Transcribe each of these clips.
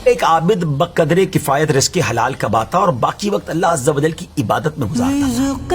ایک عابد بقدر کفایت رزق حلال کماتا اور باقی وقت اللہ عز و جل کی عبادت میں گزارتا رزق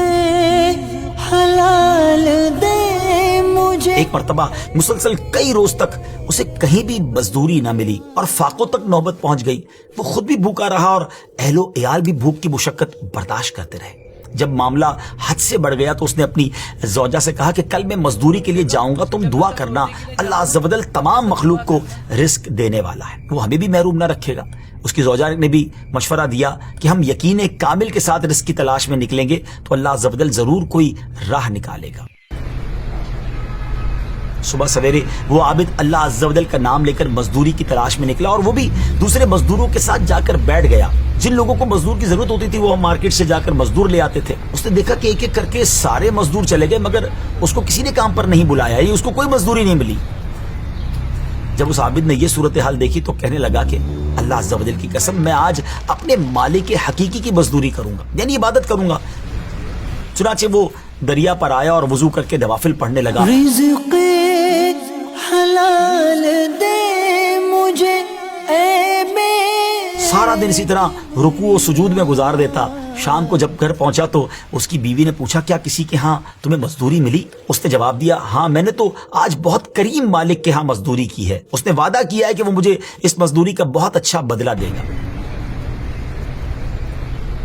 حلال دے مجھے. ایک مرتبہ مسلسل کئی روز تک اسے کہیں بھی مزدوری نہ ملی اور فاقوں تک نوبت پہنچ گئی. وہ خود بھی بھوکا رہا اور اہل و عیال بھی بھوک کی مشقت برداشت کرتے رہے. جب معاملہ حد سے بڑھ گیا تو اس نے اپنی زوجہ سے کہا کہ کل میں مزدوری کے لیے جاؤں گا، تم دعا کرنا، اللہ عز و جل تمام مخلوق کو رزق دینے والا ہے، وہ ہمیں بھی محروم نہ رکھے گا. اس کی زوجہ نے بھی مشورہ دیا کہ ہم یقین کامل کے ساتھ رزق کی تلاش میں نکلیں گے تو اللہ عز و جل ضرور کوئی راہ نکالے گا. صبح سویرے وہ عابد اللہ عز و جل کا نام لے کر مزدوری کی تلاش میں نکلا اور وہ بھی دوسرے مزدوروں کے ساتھ جا کر بیٹھ گیا. جن لوگوں کو مزدور کی ضرورت ہوتی تھی وہ مارکیٹ سے جا کر مزدور لے آتے تھے. اس نے دیکھا کہ ایک ایک کر کے سارے مزدور چلے گئے مگر اس کو کسی نے کام پر نہیں بلایا، اس کو کوئی مزدوری نہیں ملی. جب اس عابد نے یہ صورتحال دیکھی تو کہنے لگا کہ اللہ عز و جل کی قسم میں آج اپنے مالک حقیقی کی مزدوری کروں گا، یعنی عبادت کروں گا. چنانچہ وہ دریا پر آیا اور وضو کر کے نوافل پڑھنے لگا. رزق حلال دے مجھے اے میرے. سارا دن اسی طرح رکوع و سجود میں گزار دیتا. شام کو جب گھر پہنچا تو اس کی بیوی نے پوچھا کیا کسی کے ہاں تمہیں مزدوری ملی؟ اس نے جواب دیا ہاں میں نے تو آج بہت کریم مالک کے ہاں مزدوری کی ہے، اس نے وعدہ کیا ہے کہ وہ مجھے اس مزدوری کا بہت اچھا بدلہ دے گا.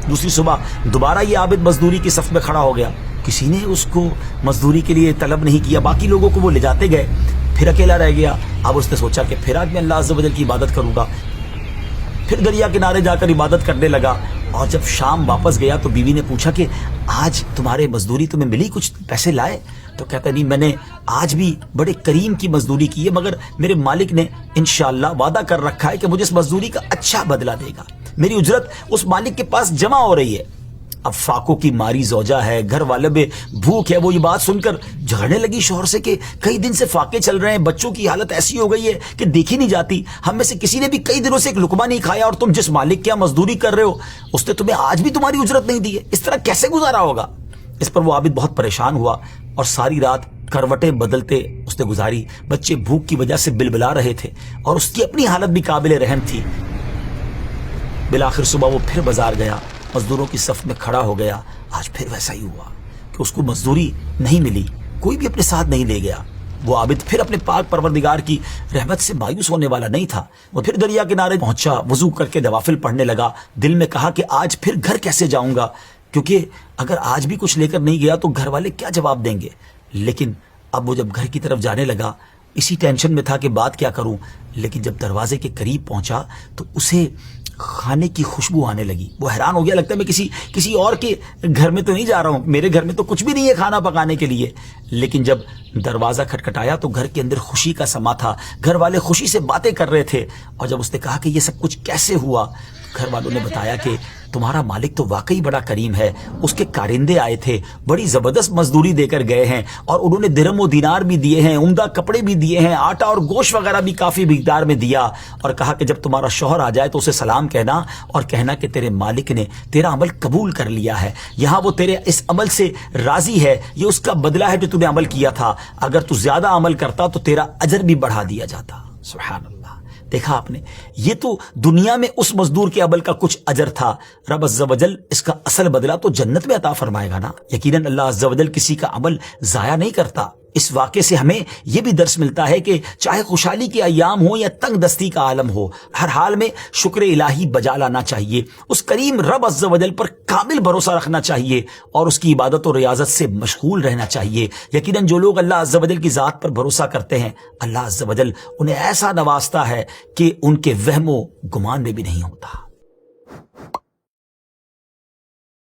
دوسری صبح دوبارہ یہ عابد مزدوری کی صف میں کھڑا ہو گیا. کسی نے اس کو مزدوری کے لیے طلب نہیں کیا، باقی لوگوں کو وہ لے جاتے گئے، پھر اکیلا رہ گیا. اب اس نے سوچا کہ پھر آج میں اللہ عز و جل کی عبادت کروں گا. پھر دریا کنارے جا کر عبادت کرنے لگا اور جب شام واپس گیا تو بیوی نے پوچھا کہ آج تمہارے مزدوری تمہیں ملی، کچھ پیسے لائے؟ تو کہتا نہیں میں نے آج بھی بڑے کریم کی مزدوری کی ہے مگر میرے مالک نے انشاءاللہ وعدہ کر رکھا ہے کہ مجھے اس مزدوری کا اچھا بدلہ دے گا، میری اجرت اس مالک کے پاس جمع ہو رہی ہے. اب فاقوں کی ماری زوجہ ہے، گھر والے میں بھوک ہے. وہ یہ بات سن کر جھگڑنے لگی شوہر سے کہ کئی دن سے فاقے چل رہے ہیں، بچوں کی حالت ایسی ہو گئی ہے کہ دیکھی نہیں جاتی، ہم میں سے کسی نے بھی کئی دنوں سے ایک لقمہ نہیں کھایا اور تم جس مالک کے یہاں مزدوری کر رہے ہو اس نے تمہیں آج بھی تمہاری اجرت نہیں دی ہے، اس طرح کیسے گزارا ہوگا؟ اس پر وہ عابد بہت پریشان ہوا اور ساری رات کروٹیں بدلتے اس نے گزاری. بچے بھوک کی وجہ سے بلبلا رہے تھے اور اس کی اپنی حالت بھی قابل رحم تھی. بالآخر صبح وہ پھر بازار گیا، مزدوروں کی صف میں کھڑا ہو گیا. آج پھر ویسا ہی ہوا کہ اس کو مزدوری نہیں ملی، کوئی بھی اپنے ساتھ نہیں لے گیا. وہ عابد پھر اپنے پاک پروردگار کی رحمت سے مایوس ہونے والا نہیں تھا. وہ پھر دریا کنارے پہنچا، وضو کر کے نوافل پڑھنے لگا. دل میں کہا کہ آج پھر گھر کیسے جاؤں گا، کیونکہ اگر آج بھی کچھ لے کر نہیں گیا تو گھر والے کیا جواب دیں گے. لیکن اب وہ جب گھر کی طرف جانے لگا اسی ٹینشن میں تھا کہ بات کیا کروں. لیکن جب دروازے کے قریب پہنچا تو اسے کھانے کی خوشبو آنے لگی. وہ حیران ہو گیا، لگتا ہے میں کسی اور کے گھر میں تو نہیں جا رہا ہوں، میرے گھر میں تو کچھ بھی نہیں ہے کھانا پکانے کے لیے. لیکن جب دروازہ کھٹکھٹایا تو گھر کے اندر خوشی کا سما تھا، گھر والے خوشی سے باتیں کر رہے تھے. اور جب اس نے کہا کہ یہ سب کچھ کیسے ہوا، گھر والوں نے بتایا کہ تمہارا مالک تو واقعی بڑا کریم ہے، اس کے کارندے آئے تھے، بڑی زبردست مزدوری دے کر گئے ہیں اور انہوں نے درہم و دینار بھی دیے ہیں، عمدہ کپڑے بھی دیے ہیں، آٹا اور گوشت وغیرہ بھی کافی مقدار میں دیا. اور کہا کہ جب تمہارا شوہر آ جائے تو اسے سلام کہنا اور کہنا کہ تیرے مالک نے تیرا عمل قبول کر لیا ہے، یہاں وہ تیرے اس عمل سے راضی ہے، یہ اس کا بدلہ ہے جو تم نے عمل کیا تھا، اگر تو زیادہ عمل کرتا تو تیرا اجر بھی بڑھا دیا جاتا. سبحان اللہ. دیکھا آپ نے، یہ تو دنیا میں اس مزدور کے عمل کا کچھ اجر تھا، رب عز و جل اس کا اصل بدلہ تو جنت میں عطا فرمائے گا نا. یقیناً اللہ عز و جل کسی کا عمل ضائع نہیں کرتا. اس واقعے سے ہمیں یہ بھی درس ملتا ہے کہ چاہے خوشحالی کے ایام ہو یا تنگ دستی کا عالم ہو، ہر حال میں شکر الہی بجا لانا چاہیے، اس کریم رب عز و جل پر کامل بھروسہ رکھنا چاہیے اور اس کی عبادت و ریاضت سے مشغول رہنا چاہیے. یقیناً جو لوگ اللہ عز و جل کی ذات پر بھروسہ کرتے ہیں اللہ عز و جل انہیں ایسا نوازتا ہے کہ ان کے وہم و گمان میں بھی نہیں ہوتا.